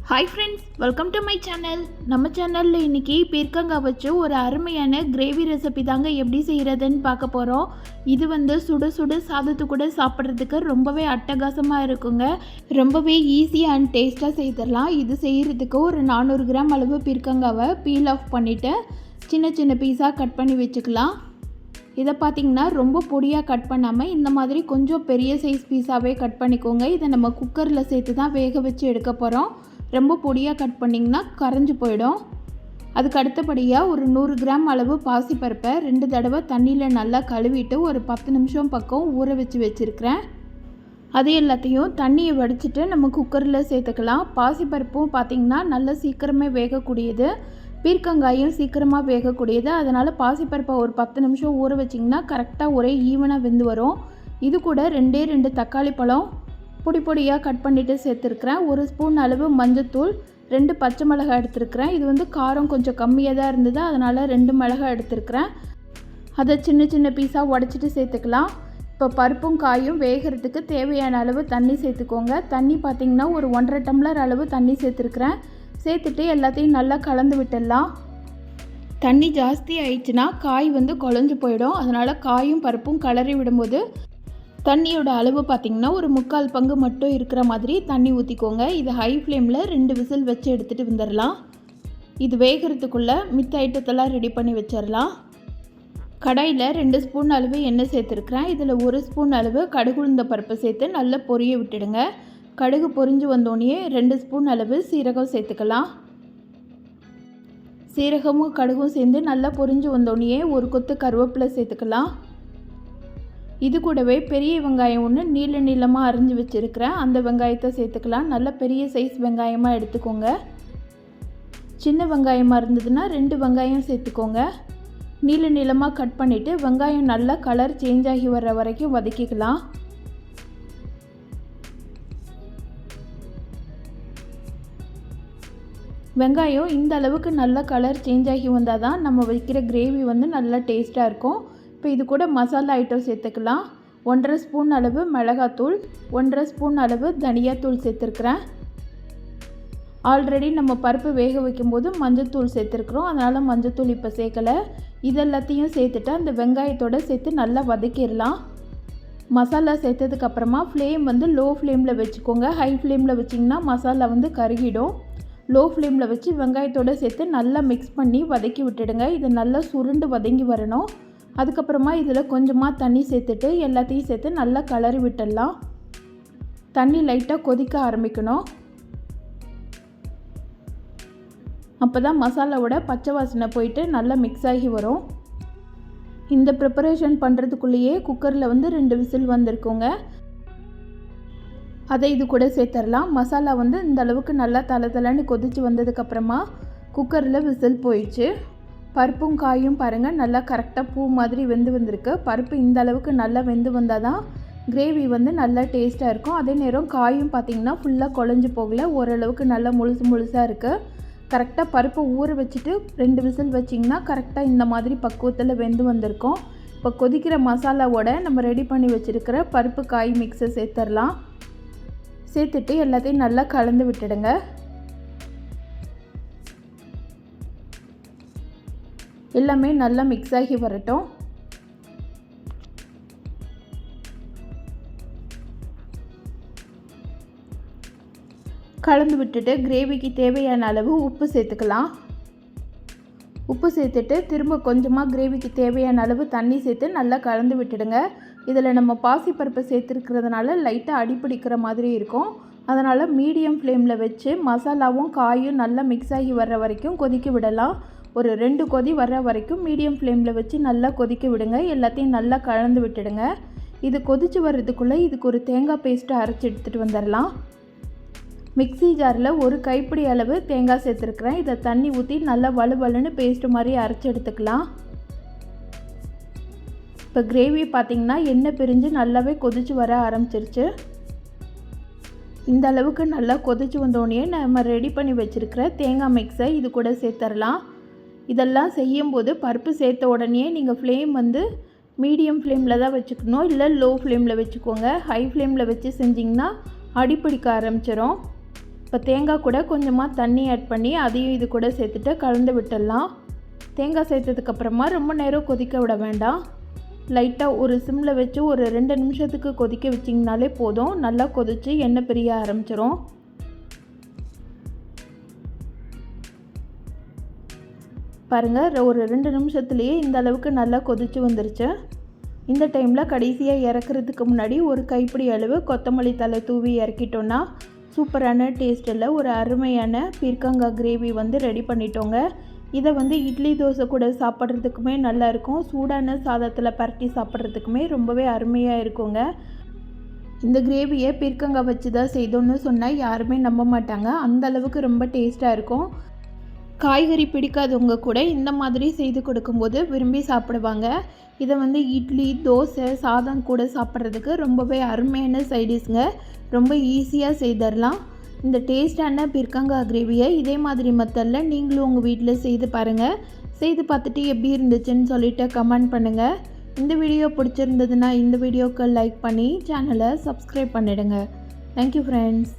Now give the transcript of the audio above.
Hi friends, welcome to my channel. நம்ம சேனலில் இன்றைக்கி பீர்க்கங்காய் வச்சு ஒரு அருமையான கிரேவி ரெசிபி தாங்க எப்படி செய்கிறதுன்னு பார்க்க போகிறோம். இது சுட சுட சாதத்து கூட சாப்பிட்றதுக்கு ரொம்பவே அட்டகாசமாக இருக்குங்க. ரொம்பவே ஈஸியாக அண்ட் டேஸ்ட்டாக செய்திடலாம். இது செய்கிறதுக்கு ஒரு 400 கிராம் அளவு பீர்க்கங்காவை பீல் ஆஃப் பண்ணிவிட்டு சின்ன சின்ன பீஸாக கட் பண்ணி வச்சுக்கலாம். இதை பார்த்திங்கன்னா ரொம்ப பொடியாக கட் பண்ணாமல் இந்த மாதிரி கொஞ்சம் பெரிய சைஸ் பீஸாகவே கட் பண்ணிக்கோங்க. இதை நம்ம குக்கரில் சேர்த்து தான் வேக வச்சு எடுக்க போகிறோம். ரொம்ப பொடியாக கட் பண்ணிங்கன்னா கரைஞ்சி போயிடும். அதுக்கு அடுத்தபடியாக ஒரு 100 கிராம் அளவு பாசிப்பருப்பை 2 தடவை தண்ணியில் நல்லா கழுவிட்டு ஒரு 10 நிமிஷம் பக்கம் ஊற வச்சுருக்கிறேன். அது எல்லாத்தையும் தண்ணியை வடிச்சிட்டு நம்ம குக்கரில் சேர்த்துக்கலாம். பாசிப்பருப்பும் பார்த்திங்கன்னா நல்லா சீக்கிரமே வேகக்கூடியது, பீர்க்கங்காயும் சீக்கிரமாக வேகக்கூடியது. அதனால் பாசிப்பருப்பை ஒரு 10 நிமிஷம் ஊற வச்சிங்கன்னா கரெக்டாக ஒரே ஈவனாக வெந்து வரும். இது கூட 2 தக்காளி பழம் பொடி பொடியாக கட் பண்ணிவிட்டு சேர்த்துருக்குறேன். 1 ஸ்பூன் அளவு மஞ்சத்தூள், 2 பச்சை மிளகாய் எடுத்துருக்கிறேன். இது காரம் கொஞ்சம் கம்மியாக தான் இருந்தது, அதனால் 2 மிளகாய் எடுத்துருக்கிறேன். அதை சின்ன சின்ன பீஸாக உடச்சிட்டு சேர்த்துக்கலாம். இப்போ பருப்பும் காயும் வேகிறதுக்கு தேவையான அளவு தண்ணி சேர்த்துக்கோங்க. தண்ணி பார்த்திங்கன்னா ஒரு 1.5 டம்ளர் அளவு தண்ணி சேர்த்துருக்குறேன். சேர்த்துட்டு எல்லாத்தையும் நல்லா கலந்து விட்டுடலாம். தண்ணி ஜாஸ்தி ஆயிடுச்சுன்னா காய் குழஞ்சு போயிடும். அதனால் காயும் பருப்பும் கலரி விடும்போது தண்ணியோட அளவு பார்த்திங்கன்னா ஒரு 3/4 பங்கு மட்டும் இருக்கிற மாதிரி தண்ணி ஊற்றிக்கோங்க. இது ஹை ஃப்ளேமில் 2 விசில் வச்சு எடுத்துகிட்டு வந்துடலாம். இது வேகிறதுக்குள்ளே மித்த ஐட்டத்தெல்லாம் ரெடி பண்ணி வச்சிடலாம். கடாயில் 2 ஸ்பூன் அளவு எண்ணெய் சேர்த்துருக்குறேன். இதில் 1 ஸ்பூன் அளவு கடுகு உளுந்த பருப்பை சேர்த்து நல்லா பொரிய விட்டுடுங்க. கடுகு பொரிஞ்சு வந்தோடனே 2 ஸ்பூன் அளவு சீரகம் சேர்த்துக்கலாம். சீரகமும் கடுகும் சேர்ந்து நல்லா பொரிஞ்சு வந்தோடனே 1 கொத்து கருவேப்பிலை சேர்த்துக்கலாம். இது கூடவே பெரிய வெங்காயம் ஒன்று நீளமாக அரிஞ்சு வச்சுருக்கிறேன். அந்த வெங்காயத்தை சேர்த்துக்கலாம். நல்ல பெரிய சைஸ் வெங்காயமாக எடுத்துக்கோங்க. சின்ன வெங்காயமாக இருந்ததுன்னா 2 வெங்காயம் சேர்த்துக்கோங்க. நீளமாக கட் பண்ணிவிட்டு வெங்காயம் நல்லா கலர் சேஞ்ச் ஆகி வர்ற வரைக்கும் வதக்கிக்கலாம். வெங்காயம் இந்த அளவுக்கு நல்ல கலர் சேஞ்ச் ஆகி வந்தால் தான் நம்ம வைக்கிற கிரேவி நல்லா டேஸ்ட்டாக இருக்கும். இப்போ இது கூட மசாலா ஐட்டம் சேர்த்துக்கலாம். 1.5 ஸ்பூன் அளவு மிளகாத்தூள், 1.5 ஸ்பூன் அளவு தனியாத்தூள் சேர்த்துருக்குறேன். ஆல்ரெடி நம்ம பருப்பு வேக வைக்கும்போது மஞ்சத்தூள் சேர்த்துருக்குறோம், அதனால் மஞ்சத்தூள் இப்போ சேர்க்கலை. இதெல்லாத்தையும் சேர்த்துட்டு அந்த வெங்காயத்தோடு சேர்த்து நல்லா வதக்கிடலாம். மசாலா சேர்த்ததுக்கப்புறமா ஃப்ளேம் லோ ஃப்ளேமில் வச்சுக்கோங்க. ஹை ஃப்ளேமில் வச்சிங்கன்னா மசாலா கருகிடும். லோ ஃப்ளேமில் வச்சு வெங்காயத்தோடு சேர்த்து நல்லா மிக்ஸ் பண்ணி வதக்கி விட்டுடுங்க. இது நல்லா சுருண்டு வதங்கி வரணும். அதுக்கப்புறமா இதில் கொஞ்சமாக தண்ணி சேர்த்துட்டு எல்லாத்தையும் சேர்த்து நல்லா கலரி விட்டுடலாம். தண்ணி லைட்டாக கொதிக்க ஆரம்பிக்கணும். அப்போ தான் மசாலாவோட பச்சை வாசனை போயிட்டு நல்லா மிக்ஸ் ஆகி வரும். இந்த ப்ரிப்பரேஷன் பண்ணுறதுக்குள்ளேயே குக்கரில் 2 விசில் வந்திருக்குங்க. அதை இது கூட சேர்த்துடலாம். மசாலா இந்த அளவுக்கு நல்லா தளன்னு கொதித்து வந்ததுக்கப்புறமா குக்கரில் விசில் போயிடுச்சு. பருப்பும் காயும் பாருங்கள் நல்லா கரெக்டாக பூ மாதிரி வெந்து வந்திருக்கு. பருப்பு இந்த அளவுக்கு நல்லா வெந்து வந்தால் தான் கிரேவி நல்லா டேஸ்ட்டாக இருக்கும். அதே நேரம் காயும் பார்த்திங்கன்னா ஃபுல்லாக குழஞ்சி போகலை, ஓரளவுக்கு நல்லா முழுசாக இருக்குது. கரெக்டாக பருப்பை ஊற வச்சுட்டு 2 விசில் வச்சிங்கன்னா கரெக்டாக இந்த மாதிரி பக்குவத்தில் வெந்து வந்திருக்கும். இப்போ கொதிக்கிற மசாலாவோட நம்ம ரெடி பண்ணி வச்சுருக்கிற பருப்பு காய் மிக்ஸை சேர்த்துடலாம். சேர்த்துட்டு எல்லாத்தையும் நல்லா கலந்து விட்டுடுங்க. எல்லாமே நல்லா மிக்ஸ் ஆகி வரட்டும். கலந்து விட்டுட்டு கிரேவிக்கு தேவையான அளவு உப்பு சேர்த்துக்கலாம். உப்பு சேர்த்துட்டு திரும்ப கொஞ்சமாக கிரேவிக்கு தேவையான அளவு தண்ணி சேர்த்து நல்லா கலந்து விட்டுடுங்க. இதில் நம்ம பாசிப்பருப்பை சேர்த்துருக்கிறதுனால லைட்டாக அடிப்பிடிக்கிற மாதிரி இருக்கும். அதனால் மீடியம் ஃப்ளேமில் வச்சு மசாலாவும் காயும் நல்லா மிக்ஸ் ஆகி வர்ற வரைக்கும் கொதிக்க விடலாம். ஒரு 2 கொதி வர்ற வரைக்கும் மீடியம் ஃப்ளேமில் வச்சு நல்லா கொதிக்க விடுங்க. எல்லாத்தையும் நல்லா கலந்து விட்டுடுங்க. இது கொதித்து வர்றதுக்குள்ளே இதுக்கு ஒரு தேங்காய் பேஸ்ட்டை அரைச்சி எடுத்துகிட்டு வந்துடலாம். மிக்ஸி ஜாரில் 1 கைப்பிடி அளவு தேங்காய் சேர்த்துருக்குறேன். இதை தண்ணி ஊற்றி நல்லா வலுவலுன்னு பேஸ்ட்டு மாதிரி அரைச்சி எடுத்துக்கலாம். இப்போ கிரேவி பார்த்திங்கன்னா எண்ணெய் பிரிஞ்சு நல்லாவே கொதித்து வர ஆரம்பிச்சிருச்சு. இந்த அளவுக்கு நல்லா கொதித்து வந்தோடனே நம்ம ரெடி பண்ணி வச்சுருக்கிற தேங்காய் மிக்ஸை இது கூட சேர்த்துடலாம். இதெல்லாம் செய்யும்போது பருப்பு சேர்த்த உடனே நீங்கள் ஃப்ளேம் மீடியம் ஃப்ளேமில் தான் வச்சுக்கணும், இல்லை லோ ஃப்ளேமில் வச்சுக்கோங்க. ஹை ஃப்ளேமில் வச்சு செஞ்சிங்கன்னா அடிப்பிடிக்க ஆரம்பிச்சிடும். இப்போ இப்போ தேங்காய் கூட கொஞ்சமாக தண்ணி ஆட் பண்ணி அதையும் இது கூட சேர்த்துட்டு கலந்து விட்டுடலாம். தேங்காய் சேர்த்ததுக்கப்புறமா ரொம்ப நேரம் கொதிக்க விட வேண்டாம். லைட்டாக ஒரு சிம்மில் வச்சு ஒரு 2 நிமிஷத்துக்கு கொதிக்க வச்சிங்கனாலே போதும். நல்லா கொதித்து எண்ணெய் பிரிய ஆரம்பிச்சிரும். பாருங்கள், ஒரு 2 நிமிஷத்துலேயே இந்த அளவுக்கு நல்லா கொதித்து வந்துருச்சு. இந்த டைமில் கடைசியாக இறக்குறதுக்கு முன்னாடி ஒரு கைப்பிடி அளவு கொத்தமல்லி தழை தூவி இறக்கிட்டோன்னா சூப்பரான டேஸ்ட்டில் ஒரு அருமையான பீர்க்கங்காய் கிரேவி வந்து ரெடி பண்ணிட்டோங்க. இதை வந்து இட்லி தோசை கூட சாப்பிட்றதுக்குமே நல்லாயிருக்கும். சூடான சாதத்தில் பரட்டி சாப்பிட்றதுக்குமே ரொம்பவே அருமையாக இருக்குங்க. இந்த கிரேவியை பீர்க்கங்காய் வச்சு தான் செய்தோன்னு சொன்னால் யாருமே நம்ப மாட்டாங்க. அந்த அளவுக்கு ரொம்ப டேஸ்ட்டாக இருக்கும். காய்கறி பிடிக்காதவங்க கூட இந்த மாதிரி செய்து கொடுக்கும்போது விரும்பி சாப்பிடுவாங்க. இதை வந்து இட்லி, தோசை, சாதம் கூட சாப்பிட்றதுக்கு ரொம்பவே அருமையான சைடிஷ்ங்க. ரொம்ப ஈஸியாக செய்திடலாம். இந்த டேஸ்டான பீர்க்கங்காய் கிரேவியை இதே மாதிரி மெத்தடில் நீங்களும் உங்கள் வீட்டில் செய்து பாருங்கள். செய்து பார்த்துட்டு எப்படி இருந்துச்சுன்னு சொல்லிவிட்டு கமெண்ட் பண்ணுங்கள். இந்த வீடியோ பிடிச்சிருந்ததுன்னா இந்த வீடியோக்கு லைக் பண்ணி சேனலை சப்ஸ்கிரைப் பண்ணிவிடுங்க. Thank you friends.